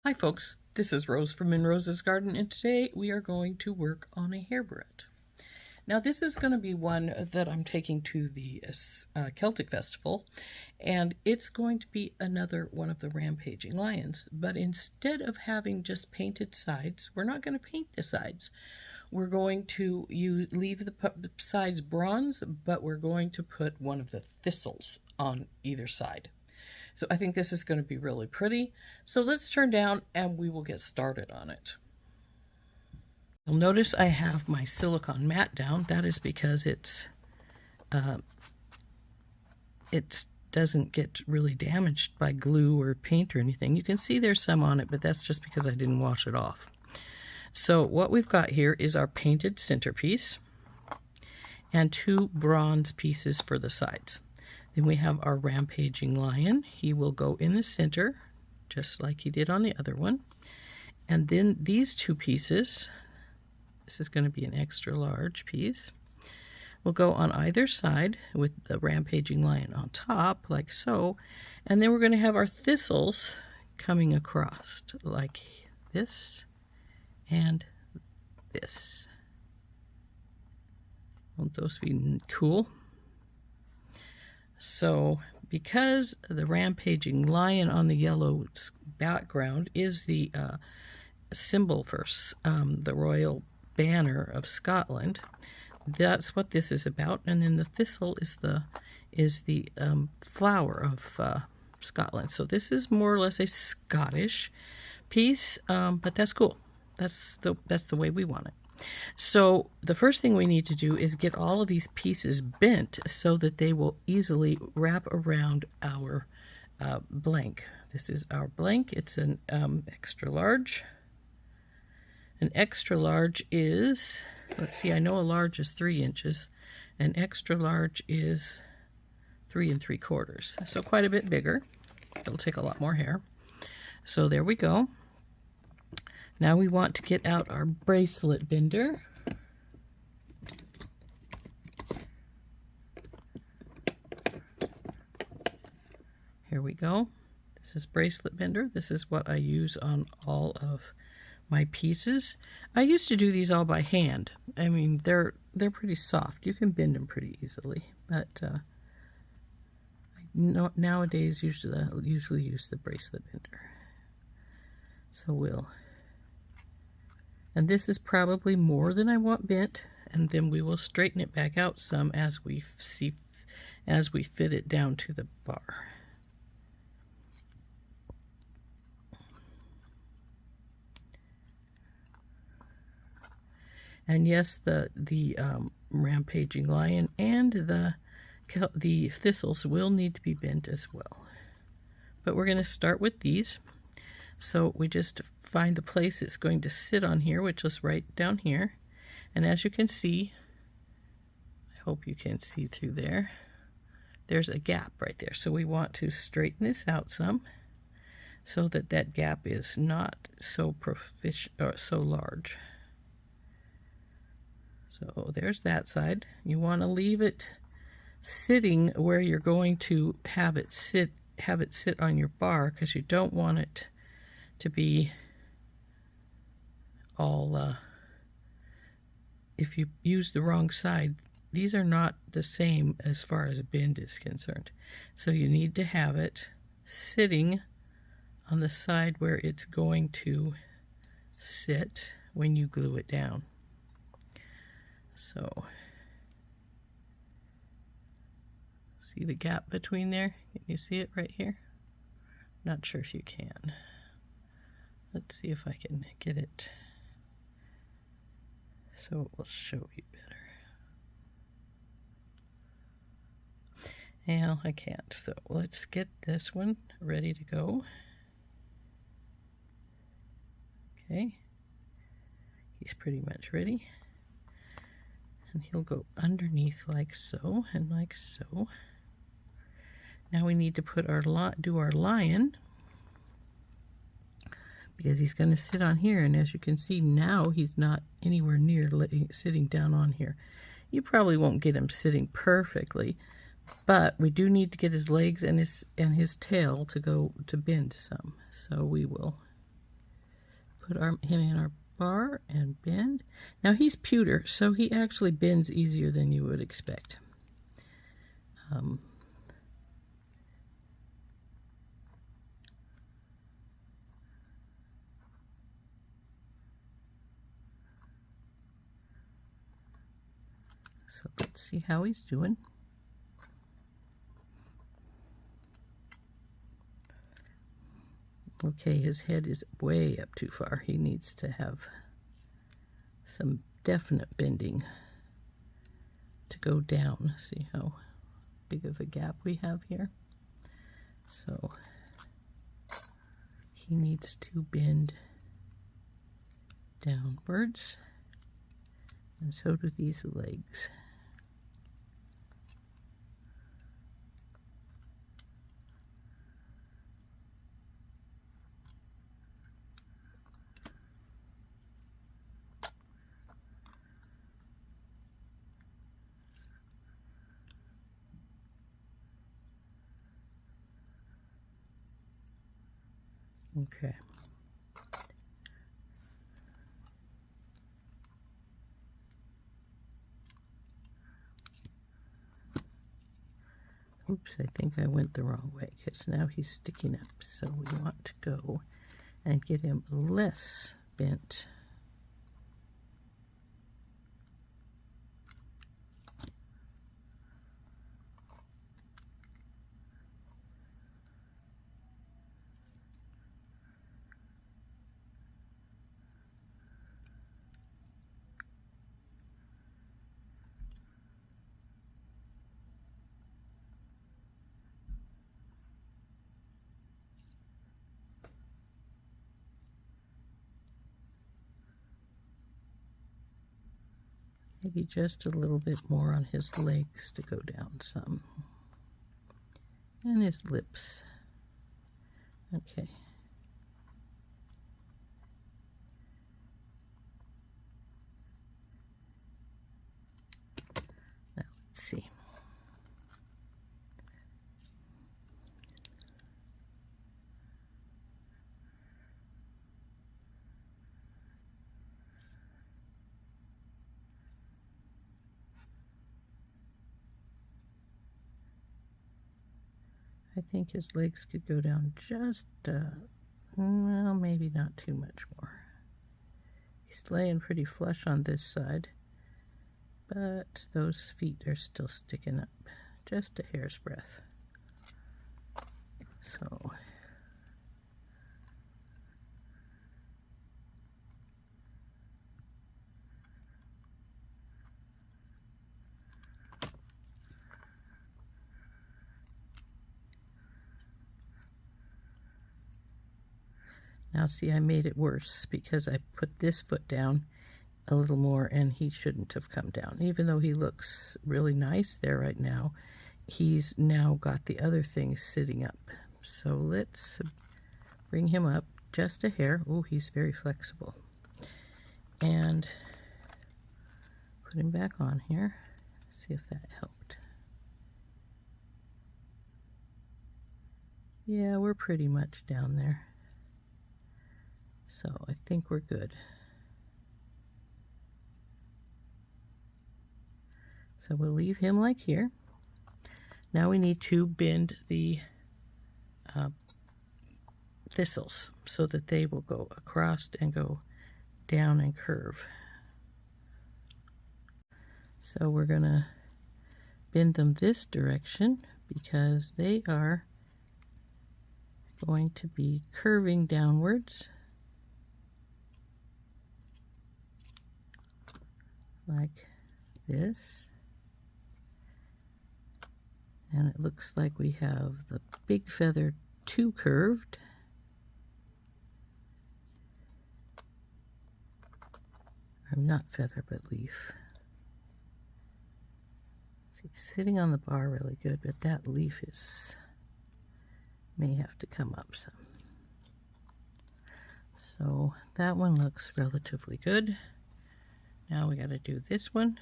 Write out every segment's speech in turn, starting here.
Hi folks, this is Rose from In Rose's Garden, and today we are going to work on a hair barrette. Now this is going to be one that I'm taking to the Celtic Festival, and it's going to be another one of the rampaging lions, but instead of having just painted sides, we're not going to paint the sides. We're going to leave the sides bronze, but we're going to put one of the thistles on either side. So I think this is going to be really pretty. So let's turn down and we will get started on it. You'll notice I have my silicone mat down. That is because it doesn't get really damaged by glue or paint or anything. You can see there's some on it, but that's just because I didn't wash it off. So what we've got here is our painted centerpiece and two bronze pieces for the sides. Then we have our rampaging lion. He will go in the center, just like he did on the other one. And then these two pieces, this is going to be an extra large piece, will go on either side with the rampaging lion on top, like so. And then we're going to have our thistles coming across, like this and this. Won't those be cool? So because the rampaging lion on the yellow background is the symbol for the royal banner of Scotland, that's what this is about. And then the thistle is the flower of Scotland. So this is more or less a Scottish piece, but that's cool. That's the way we want it. So the first thing we need to do is get all of these pieces bent so that they will easily wrap around our blank. This is our blank. It's an extra large. An extra large is, let's see, I know a large is 3 inches. An extra large is 3 3/4. So quite a bit bigger. It'll take a lot more hair. So there we go. Now we want to get out our bracelet bender. Here we go. This is bracelet bender. This is what I use on all of my pieces. I used to do these all by hand. I mean, they're pretty soft. You can bend them pretty easily, but nowadays usually use the bracelet bender. So and this is probably more than I want bent, and then we will straighten it back out some as we fit it down to the bar. And yes, the rampaging lion and the thistles will need to be bent as well. But we're going to start with these. So we just find the place it's going to sit on here, which is right down here. And as you can see, I hope you can see through there, there's a gap right there. So we want to straighten this out some so that that gap is not so large. So there's that side. You want to leave it sitting where you're going to have it sit on your bar, because you don't want it to be all, if you use the wrong side, these are not the same as far as bend is concerned. So you need to have it sitting on the side where it's going to sit when you glue it down. So, see the gap between there? Can you see it right here? Not sure if you can. Let's see if I can get it so it will show you better. Well, I can't, so let's get this one ready to go. Okay, he's pretty much ready. And he'll go underneath like so and like so. Now we need to do our lion, because he's going to sit on here, and as you can see now, he's not anywhere near sitting down on here. You probably won't get him sitting perfectly, but we do need to get his legs and his tail to bend some. So we will put him in our bar and bend. Now he's pewter, so he actually bends easier than you would expect. So let's see how he's doing. Okay, his head is way up too far. He needs to have some definite bending to go down. See how big of a gap we have here? So he needs to bend downwards, and so do these legs. Okay. Oops, I think I went the wrong way because now he's sticking up. So we want to go and get him less bent. Maybe just a little bit more on his legs to go down some. And his lips. Okay. Now let's see. I think his legs could go down just, well, maybe not too much more. He's laying pretty flush on this side, but those feet are still sticking up just a hair's breadth. So now see, I made it worse because I put this foot down a little more and he shouldn't have come down. Even though he looks really nice there right now, he's now got the other things sitting up. So let's bring him up just a hair. Oh, he's very flexible. And put him back on here. See if that helped. Yeah, we're pretty much down there. So I think we're good. So we'll leave him like here. Now we need to bend the thistles so that they will go across and go down and curve. So we're going to bend them this direction because they are going to be curving downwards like this. And it looks like we have the big feather too curved. Or not feather, but leaf. See, sitting on the bar really good, but that leaf may have to come up some. So that one looks relatively good. Now we got to do this one.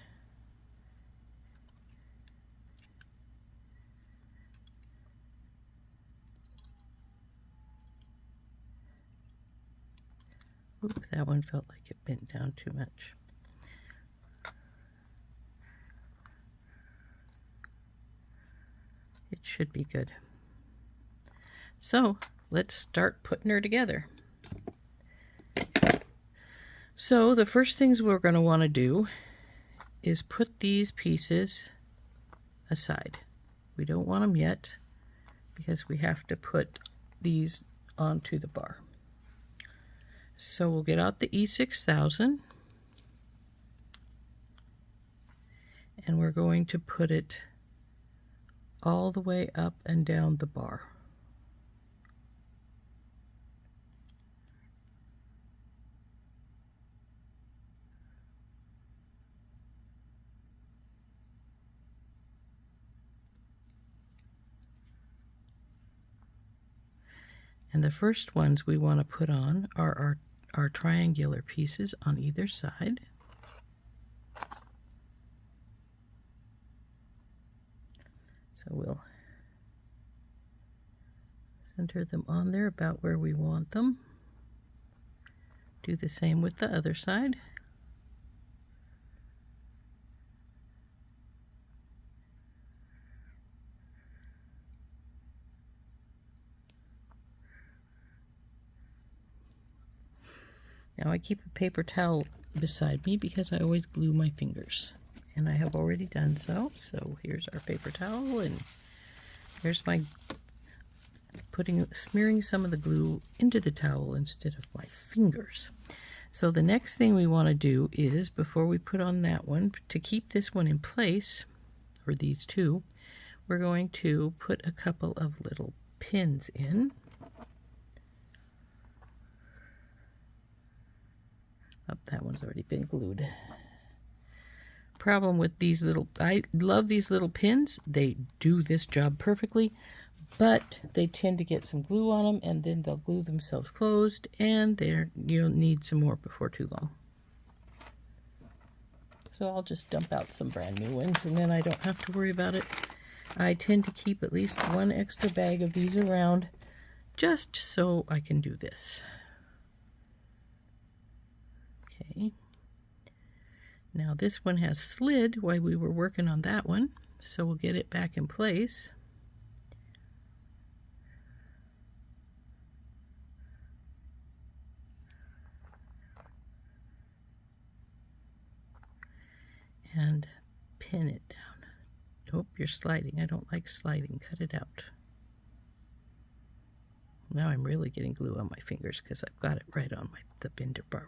Oop, that one felt like it bent down too much. It should be good. So let's start putting her together. So the first things we're going to want to do is put these pieces aside. We don't want them yet because we have to put these onto the bar. So we'll get out the E6000 and we're going to put it all the way up and down the bar. And the first ones we want to put on are our triangular pieces on either side. So we'll center them on there about where we want them. Do the same with the other side. Now I keep a paper towel beside me because I always glue my fingers. And I have already done so. So here's our paper towel, and here's my smearing some of the glue into the towel instead of my fingers. So the next thing we want to do is, before we put on that one, to keep this one in place, or these two, we're going to put a couple of little pins in. Oh, that one's already been glued. Problem with these little, I love these little pins. They do this job perfectly, but they tend to get some glue on them and then they'll glue themselves closed, and you'll need some more before too long. So I'll just dump out some brand new ones and then I don't have to worry about it. I tend to keep at least one extra bag of these around just so I can do this. Okay. Now this one has slid while we were working on that one, so we'll get it back in place. And pin it down. Oh, you're sliding. I don't like sliding. Cut it out. Now I'm really getting glue on my fingers because I've got it right on the binder bar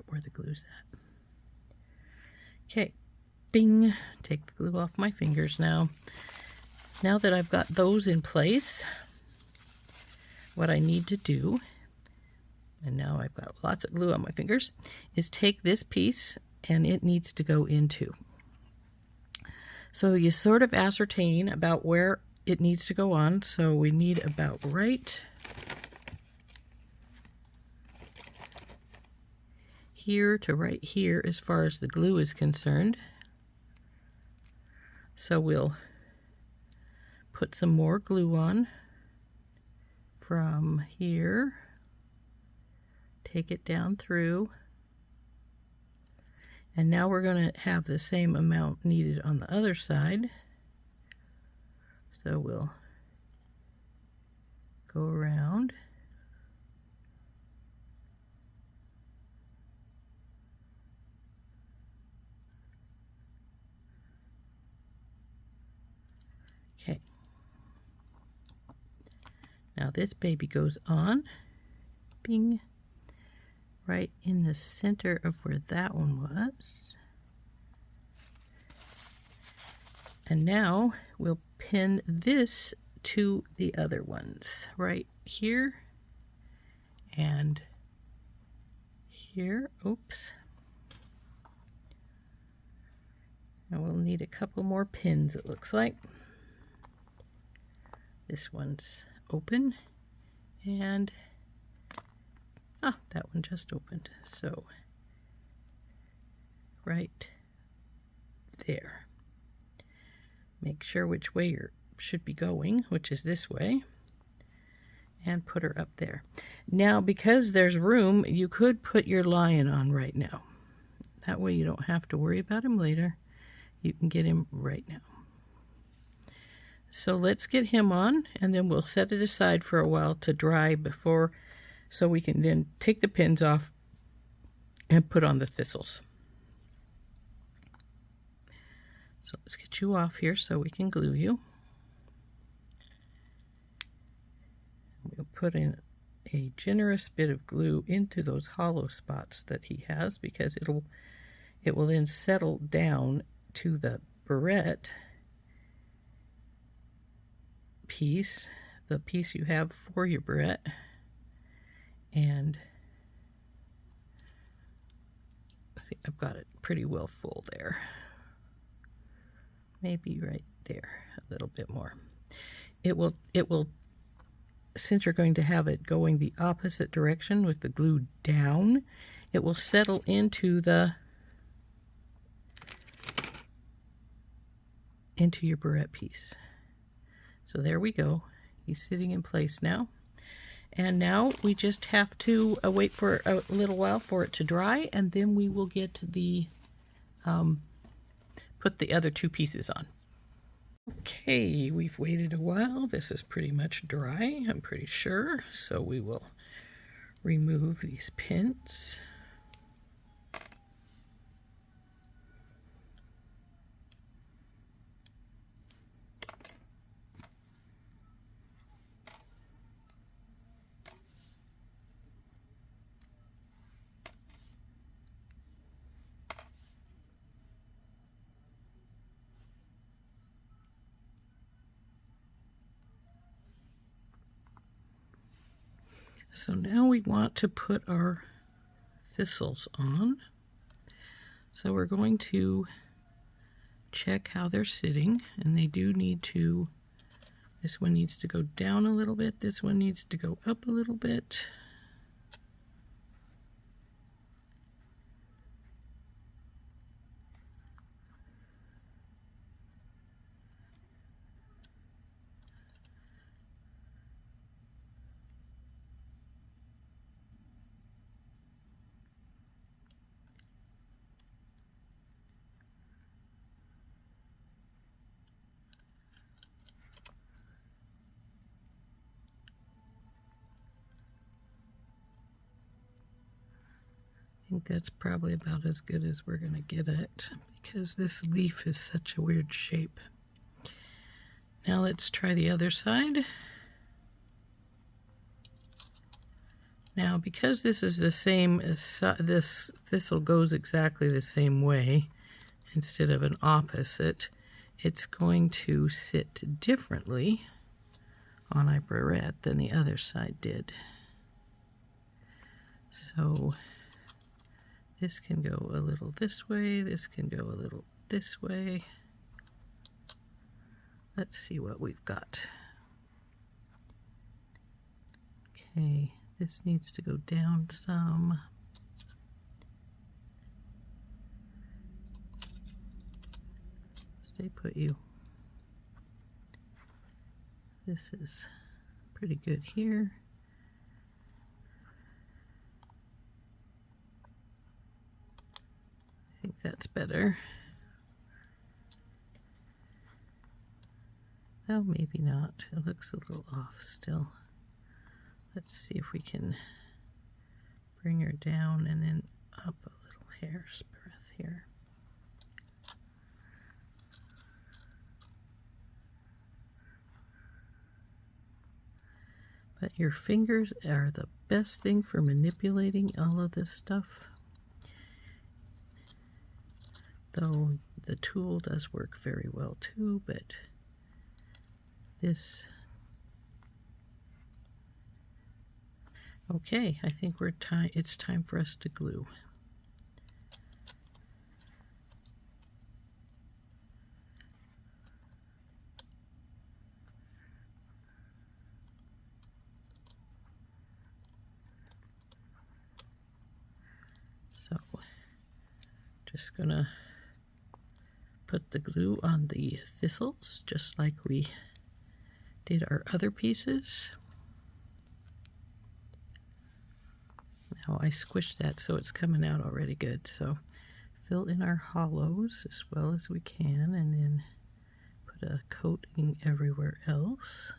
where the glue's at. Okay, bing, take the glue off my fingers now. Now that I've got those in place, what I need to do, and now I've got lots of glue on my fingers, is take this piece and it needs to go into. So you sort of ascertain about where it needs to go on. So we need about right here to right here as far as the glue is concerned. So we'll put some more glue on from here, take it down through, and now we're going to have the same amount needed on the other side. So we'll go around. Okay. Now this baby goes on, bing, right in the center of where that one was. And now we'll pin this to the other ones, right here and here. Oops. Now we'll need a couple more pins, it looks like. This one's open, and that one just opened. So right there. Make sure which way you should be going, which is this way. and put her up there. Now, because there's room, you could put your lion on right now. That way you don't have to worry about him later. You can get him right now. So let's get him on, and then we'll set it aside for a while to dry before, so we can then take the pins off and put on the thistles. So let's get you off here so we can glue you. We'll put in a generous bit of glue into those hollow spots that he has, because it will then settle down to the barrette piece, the piece you have for your barrette. And see, I've got it pretty well full there. Maybe right there, a little bit more. It will, since you're going to have it going the opposite direction with the glue down, it will settle into your barrette piece. So there we go. He's sitting in place now. And now we just have to wait for a little while for it to dry, and then we will get the put the other two pieces on. Okay, we've waited a while. This is pretty much dry, I'm pretty sure. So we will remove these pins. So now we want to put our thistles on. So we're going to check how they're sitting, and they do need to, this one needs to go down a little bit, this one needs to go up a little bit. I think that's probably about as good as we're going to get it, because this leaf is such a weird shape. Now let's try the other side. Now, because this is the same, this thistle goes exactly the same way instead of an opposite, it's going to sit differently on our barrette than the other side did. So this can go a little this way, this can go a little this way. Let's see what we've got. Okay, this needs to go down some. Stay put, you. This is pretty good here. I think that's better. Oh, maybe not. It looks a little off still. Let's see if we can bring her down and then up a little hair's breadth here. But your fingers are the best thing for manipulating all of this stuff. Though the tool does work very well too, but this... Okay, I think it's time for us to glue. So, just gonna put the glue on the thistles, just like we did our other pieces. Now I squished that so it's coming out already good. So fill in our hollows as well as we can, and then put a coating everywhere else.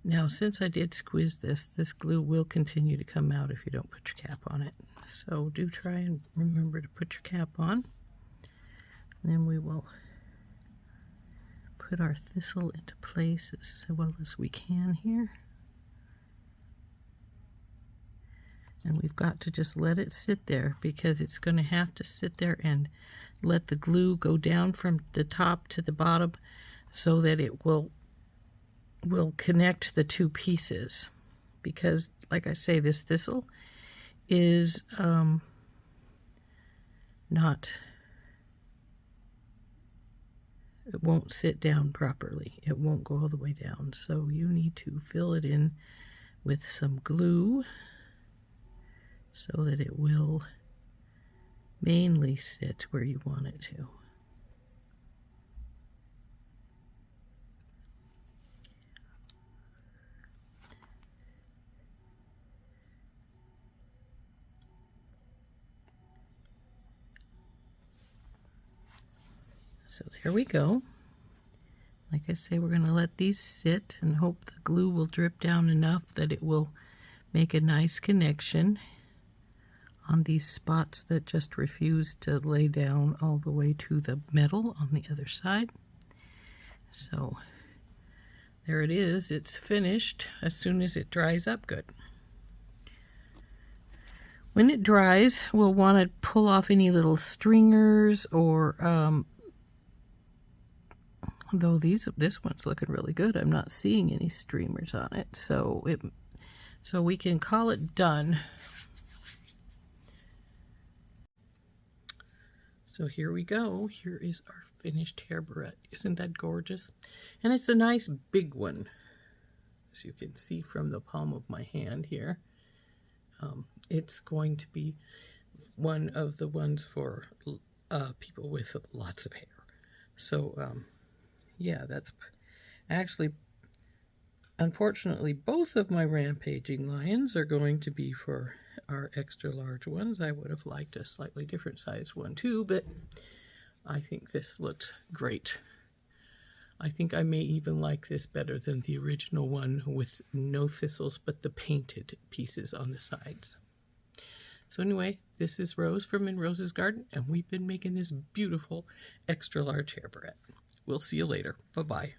Now, since I did squeeze this, this glue will continue to come out if you don't put your cap on it. So do try and remember to put your cap on. And then we will put our thistle into place as well as we can here. And we've got to just let it sit there, because it's going to have to sit there and let the glue go down from the top to the bottom so that it will connect the two pieces. Because, like I say, this thistle is it won't sit down properly. It won't go all the way down. So you need to fill it in with some glue so that it will mainly sit where you want it to. So there we go. Like I say, we're going to let these sit and hope the glue will drip down enough that it will make a nice connection on these spots that just refuse to lay down all the way to the metal on the other side. So there it is. It's finished as soon as it dries up good. When it dries, we'll want to pull off any little stringers or though this one's looking really good. I'm not seeing any streamers on it, so we can call it done. So here we go. Here is our finished hair barrette. Isn't that gorgeous? And it's a nice big one, as you can see from the palm of my hand here. It's going to be one of the ones for people with lots of hair. So yeah, that's actually, unfortunately, both of my rampaging lions are going to be for our extra large ones. I would have liked a slightly different size one too, but I think this looks great. I think I may even like this better than the original one with no thistles but the painted pieces on the sides. So anyway, this is Rose from In Rose's Garden, and we've been making this beautiful extra large hair barrette. We'll see you later. Bye-bye.